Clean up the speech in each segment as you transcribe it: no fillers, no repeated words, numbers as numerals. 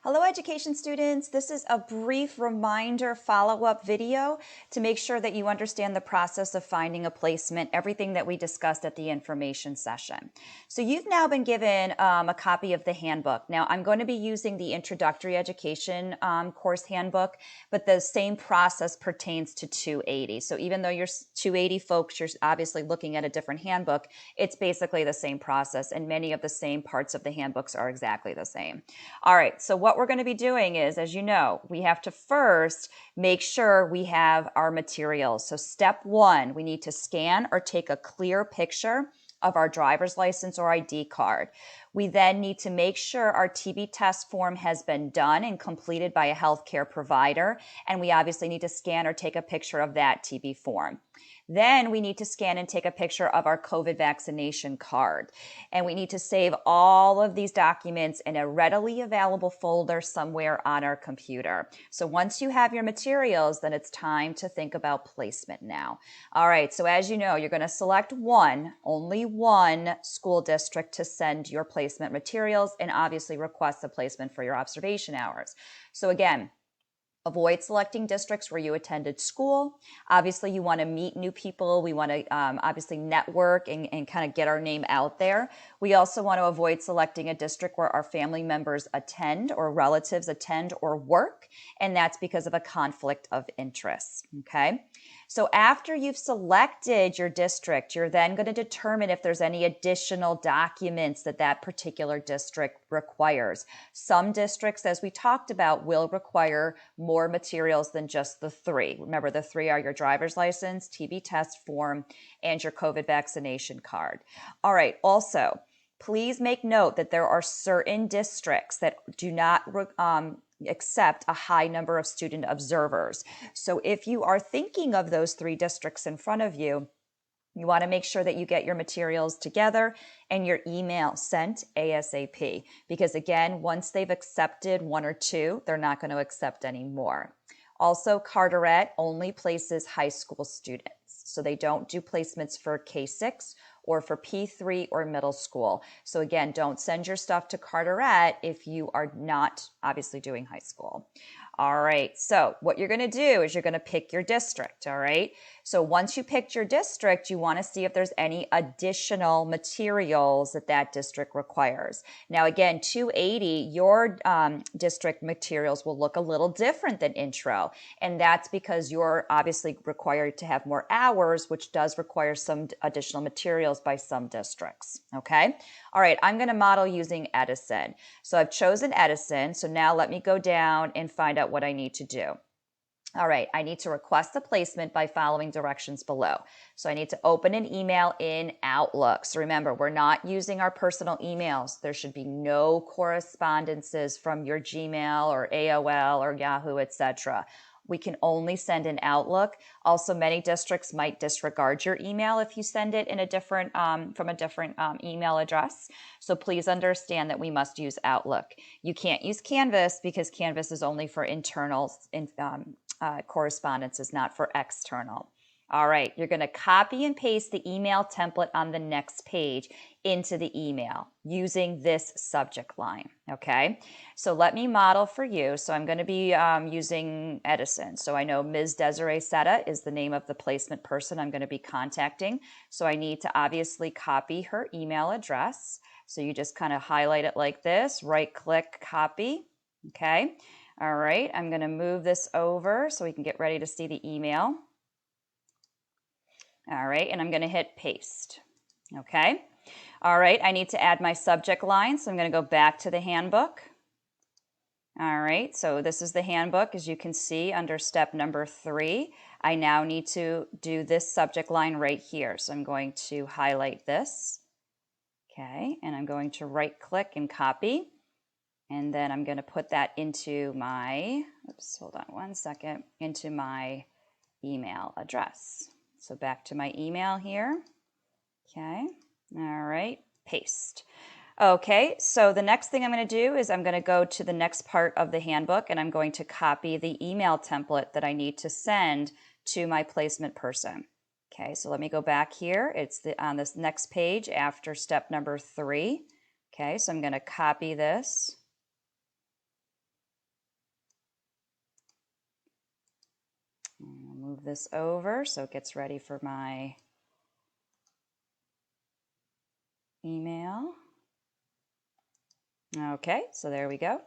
Hello, education students. This is a brief reminder follow-up video to make sure that you understand the process of finding a placement, everything that we discussed at the information session. So you've now been given a copy of the handbook. Now I'm going to be using the introductory education course handbook, but the same process pertains to 280. So even though you're 280 folks, you're obviously looking at a different handbook, it's basically the same process, and many of the same parts of the handbooks are exactly the same. All right, so what we're going to be doing is, as you know, we have to first make sure we have our materials. So step one, we need to scan or take a clear picture of our driver's license or ID card. We then need to make sure our TB test form has been done and completed by a healthcare provider, and we obviously need to scan or take a picture of that TB form. Then we need to scan and take a picture of our COVID vaccination card. And we need to save all of these documents in a readily available folder somewhere on our computer. So once you have your materials, then it's time to think about placement now. All right, so as you know, you're going to select only one school district to send your placement materials and obviously request a placement for your observation hours. So again, avoid selecting districts where you attended school. Obviously, you want to meet new people. We want to obviously network and kind of get our name out there. We also want to avoid selecting a district where our family members attend or relatives attend or work, and that's because of a conflict of interest, okay? So after you've selected your district, you're then going to determine if there's any additional documents that that particular district requires. Some districts, as we talked about, will require more materials than just the three. Remember, the three are your driver's license, TB test form, and your COVID vaccination card. All right, also, please make note that there are certain districts that do not accept a high number of student observers. So if you are thinking of those three districts in front of you, you want to make sure that you get your materials together and your email sent ASAP. Because again, once they've accepted one or two, they're not going to accept any more. Also, Carteret only places high school students. So they don't do placements for K-6 or for P3 or middle school. So again, don't send your stuff to Carteret if you are not obviously doing high school. All right, so what you're going to do is you're going to pick your district, all right? So once you picked your district, you want to see if there's any additional materials that that district requires. Now again, 280, your district materials will look a little different than intro, and that's because you're obviously required to have more hours, which does require some additional materials by some districts, okay? All right, I'm going to model using Edison. So I've chosen Edison, so now let me go down and find out what I need to do. All right, I need to request a placement by following directions below. So I need to open an email in Outlook. So remember, we're not using our personal emails. There should be no correspondences from your Gmail or AOL or Yahoo, etc. We can only send in Outlook. Also, many districts might disregard your email if you send it in a different from a different email address. So please understand that we must use Outlook. You can't use Canvas because Canvas is only for internal correspondence, is not for external. All right, you're going to copy and paste the email template on the next page into the email using this subject line, okay? So let me model for you. So I'm going to be using Edison. So I know Ms. Desiree Seta is the name of the placement person I'm going to be contacting. So I need to obviously copy her email address. So you just kind of highlight it like this, right-click, copy, okay? All right, I'm going to move this over so we can get ready to see the email. All right, and I'm going to hit paste. Okay. All right, I need to add my subject line, so I'm going to go back to the handbook. All right, so this is the handbook. As you can see under step number 3, I now need to do this subject line right here. So I'm going to highlight this. Okay, and I'm going to right click and copy. And then I'm going to put that into my, hold on one second, into my email address. So back to my email here. Okay, all right, paste. Okay, so the next thing I'm going to do is I'm going to go to the next part of the handbook and I'm going to copy the email template that I need to send to my placement person. Okay, so let me go back here. It's on this next page after step number 3. Okay, so I'm going to copy this. move this over so it gets ready for my email. Okay, so there we go.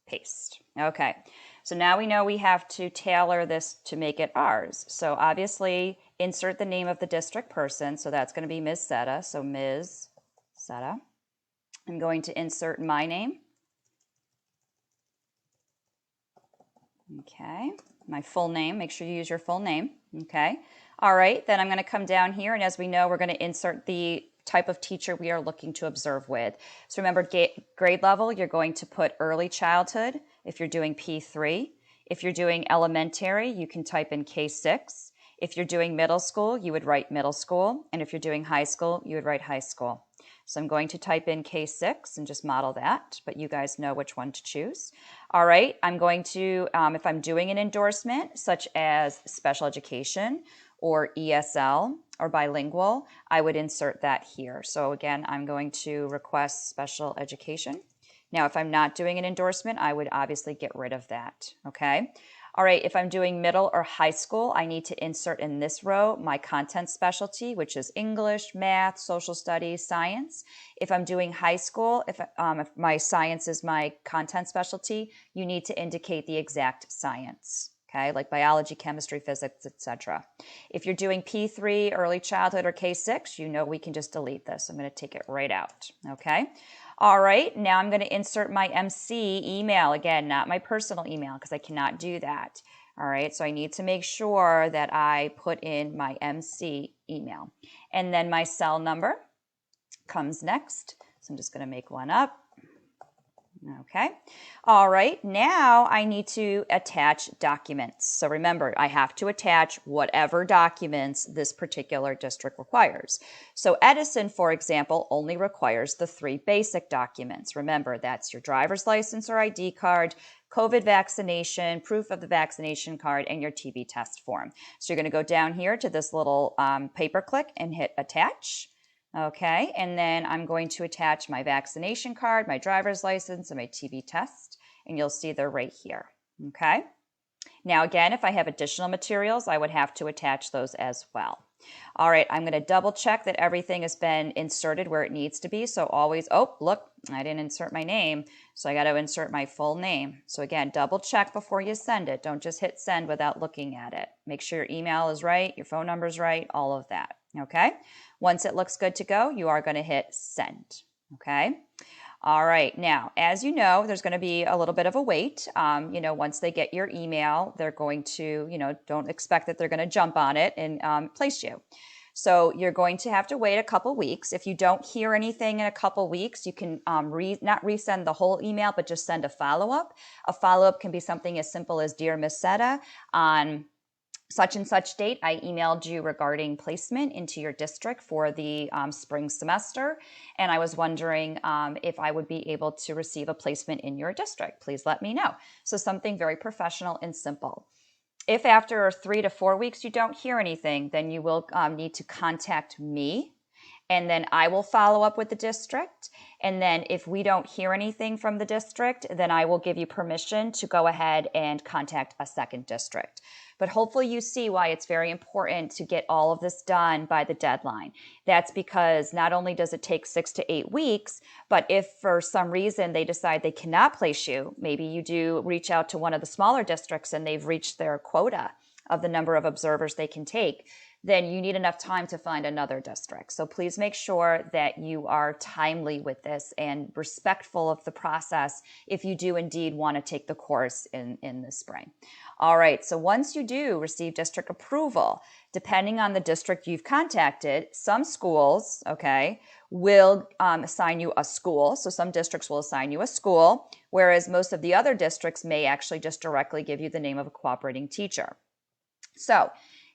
Paste. Okay, so now we know we have to tailor this to make it ours. So obviously insert the name of the district person. So that's going to be Ms. Seta. So Ms. Seta. I'm going to insert my name. Okay, my full name. Make sure you use your full name. Okay, all right, then I'm going to come down here, and as we know, we're going to insert the type of teacher we are looking to observe with. So remember, grade level, you're going to put early childhood if you're doing P3. If you're doing elementary, you can type in K6. If you're doing middle school, you would write middle school. And if you're doing high school, you would write high school. So I'm going to type in K6 and just model that, but you guys know which one to choose. All right, I'm going to, if I'm doing an endorsement, such as special education or ESL or bilingual, I would insert that here. So again, I'm going to request special education. Now, if I'm not doing an endorsement, I would obviously get rid of that, okay? All right, if I'm doing middle or high school, I need to insert in this row my content specialty, which is English, math, social studies, science. If I'm doing high school, if my science is my content specialty, you need to indicate the exact science, okay, like biology, chemistry, physics, etc. If you're doing P3, early childhood, or K6, you know we can just delete this. I'm going to take it right out, okay? All right, now I'm going to insert my MC email. Again, not my personal email because I cannot do that. All right, so I need to make sure that I put in my MC email. And then my cell number comes next. So I'm just going to make one up. Okay. All right. Now I need to attach documents. So remember, I have to attach whatever documents this particular district requires. So Edison, for example, only requires the 3 basic documents. Remember, that's your driver's license or ID card, COVID vaccination, proof of the vaccination card, and your TB test form. So you're going to go down here to this little paperclip and hit attach. Okay, and then I'm going to attach my vaccination card, my driver's license, and my TB test, and you'll see they're right here. Okay, now again, if I have additional materials, I would have to attach those as well. All right, I'm going to double check that everything has been inserted where it needs to be. So always, oh, look, I didn't insert my name, so I got to insert my full name. So again, double check before you send it. Don't just hit send without looking at it. Make sure your email is right, your phone number is right, all of that. Okay, once it looks good to go, you are going to hit send. Okay. All right. Now, as you know, there's going to be a little bit of a wait. Once they get your email, they're going to, don't expect that they're going to jump on it and place you. So you're going to have to wait a couple weeks. If you don't hear anything in a couple weeks, you can not resend the whole email, but just send a follow-up. A follow-up can be something as simple as, Dear Ms. Seta, on such and such date, I emailed you regarding placement into your district for the spring semester, and I was wondering if I would be able to receive a placement in your district. Please let me know. So something very professional and simple. If after 3 to 4 weeks you don't hear anything, then you will need to contact me, and then I will follow up with the district. And then if we don't hear anything from the district, then I will give you permission to go ahead and contact a second district. But hopefully you see why it's very important to get all of this done by the deadline. That's because not only does it take 6 to 8 weeks, but if for some reason they decide they cannot place you, maybe you do reach out to one of the smaller districts and they've reached their quota of the number of observers they can take, then you need enough time to find another district. So please make sure that you are timely with this and respectful of the process if you do indeed want to take the course in the spring. All right, so once you do receive district approval, depending on the district you've contacted, some schools, will assign you a school. So some districts will assign you a school, whereas most of the other districts may actually just directly give you the name of a cooperating teacher. So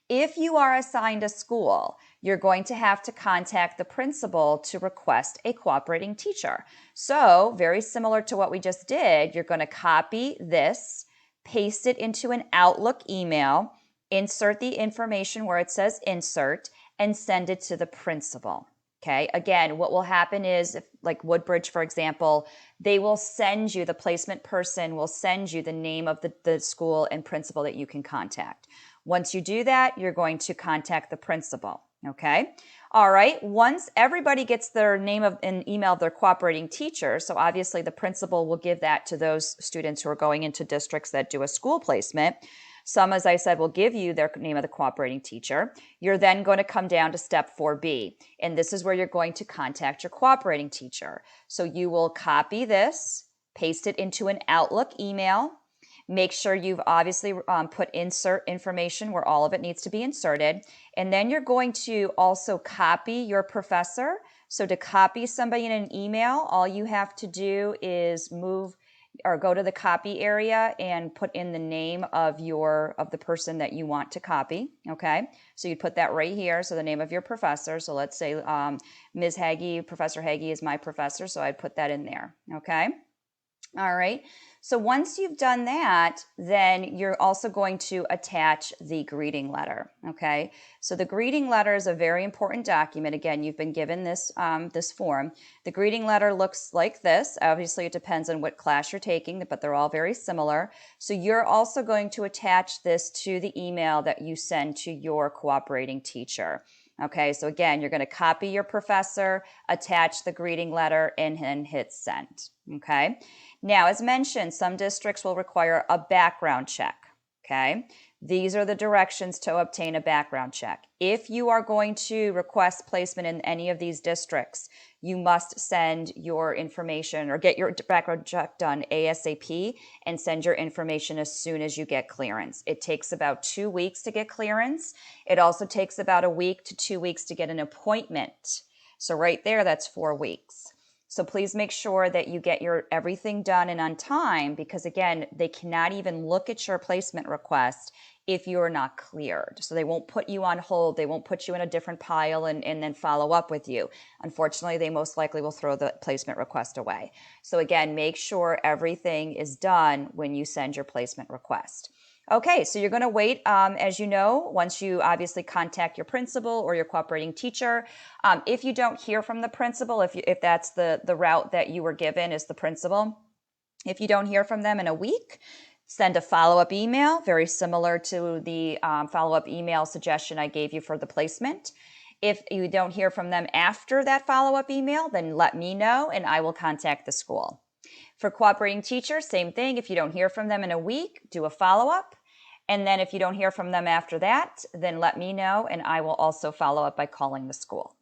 if you are assigned a school, you're going to have to contact the principal to request a cooperating teacher. So very similar to what we just did, you're going to copy this, paste it into an Outlook email, insert the information where it says insert, and send it to the principal. Okay. Again, what will happen is, if, like Woodbridge, for example, they will send you, the placement person will send you the name of the school and principal that you can contact. Once you do that, you're going to contact the principal. Okay. All right. Once everybody gets their name of an email of their cooperating teacher, so obviously the principal will give that to those students who are going into districts that do a school placement. Some, as I said, will give you their name of the cooperating teacher. You're then going to come down to step 4B, and this is where you're going to contact your cooperating teacher. So you will copy this, paste it into an Outlook email. Make sure you've obviously put insert information where all of it needs to be inserted. And then you're going to also copy your professor. So to copy somebody in an email, all you have to do is move or go to the copy area and put in the name of the person that you want to copy. Okay. So you put that right here. So the name of your professor. So let's say Ms. Hagee, Professor Hagee is my professor. So I'd put that in there. Okay. All right. So once you've done that, then you're also going to attach the greeting letter. Okay. So the greeting letter is a very important document. Again, you've been given this, this form. The greeting letter looks like this. Obviously, it depends on what class you're taking, but they're all very similar. So you're also going to attach this to the email that you send to your cooperating teacher. Okay, so again, you're going to copy your professor, attach the greeting letter, and then hit send. Okay, now as mentioned, some districts will require a background check. Okay, these are the directions to obtain a background check. If you are going to request placement in any of these districts, you must send your information or get your background check done ASAP and send your information as soon as you get clearance. It takes about 2 weeks to get clearance. It also takes about a week to 2 weeks to get an appointment. So right there, that's 4 weeks. So please make sure that you get your everything done and on time, because again, they cannot even look at your placement request if you're not cleared. So they won't put you on hold. They won't put you in a different pile and then follow up with you. Unfortunately, they most likely will throw the placement request away. So again, make sure everything is done when you send your placement request. Okay, so you're going to wait, as you know, once you obviously contact your principal or your cooperating teacher. If you don't hear from the principal, if that's the route that you were given is the principal, if you don't hear from them in a week, send a follow-up email, very similar to the follow-up email suggestion I gave you for the placement. If you don't hear from them after that follow-up email, then let me know and I will contact the school. For cooperating teachers, same thing. If you don't hear from them in a week, do a follow-up. And then if you don't hear from them after that, then let me know and I will also follow up by calling the school.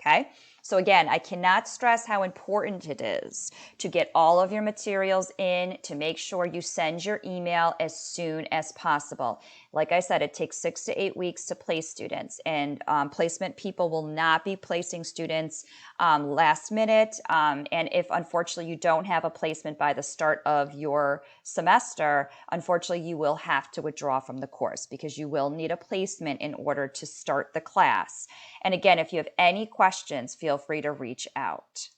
Okay. So again, I cannot stress how important it is to get all of your materials in, to make sure you send your email as soon as possible. Like I said, it takes 6 to 8 weeks to place students, and placement people will not be placing students last minute. And if unfortunately you don't have a placement by the start of your semester, unfortunately you will have to withdraw from the course because you will need a placement in order to start the class. And again, if you have any questions, feel free to reach out.